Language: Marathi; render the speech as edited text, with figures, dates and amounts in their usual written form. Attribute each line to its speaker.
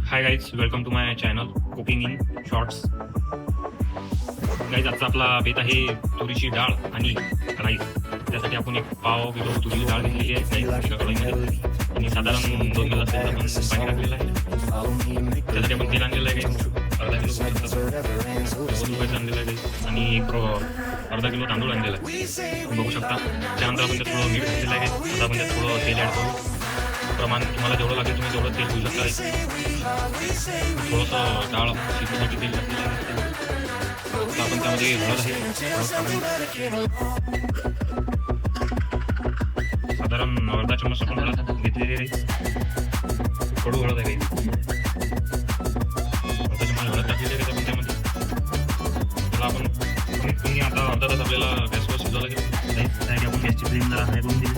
Speaker 1: High guys, welcome to my channel cooking in shorts. Guys, आजचा आपला बेत आहे तुरीची डाळ आणि राईस. त्यासाठी आपण 1 पाव किलो तुरीची डाळ घेतलेली आहे गाईज एका कढईमध्ये, आणि साधारण 2 ग्लास आपण पाणी टाकलेलं आहे. त्यासाठी आपण तेल आणलेलं आहे गाईज, अर्धा किलो रुपयाचं आणलेलं आहे गाईज, आणि अर्धा किलो तांदूळ आणलेला आहे बघू शकता. त्यानंतर आपण त्यात थोडं मीठ घातलेलं आहे गाईज. आता आपण त्यात थोडं तेल ॲड करू. प्रमाण तुम्हाला जेवढं लागेल तुम्ही तेवढं तेल घेऊ शकता. थोडंसं डाळ शिजण्यासाठी तेल घातलेलं आहे. आपण त्यामध्ये हळद आहे, साधारण अर्धा चम्मच आपण हळद घेतलेली आहे. कडू हळद आहे अर्धा चम्मच हळद टाकलेली आहे आपण त्यामध्ये. त्याला आपण कमीत कमी आता अर्धा तास आपल्याला गॅसवर शिजवायला लागेल. त्यासाठी आपण गॅसची फ्लेम जरा हाय करून दिली.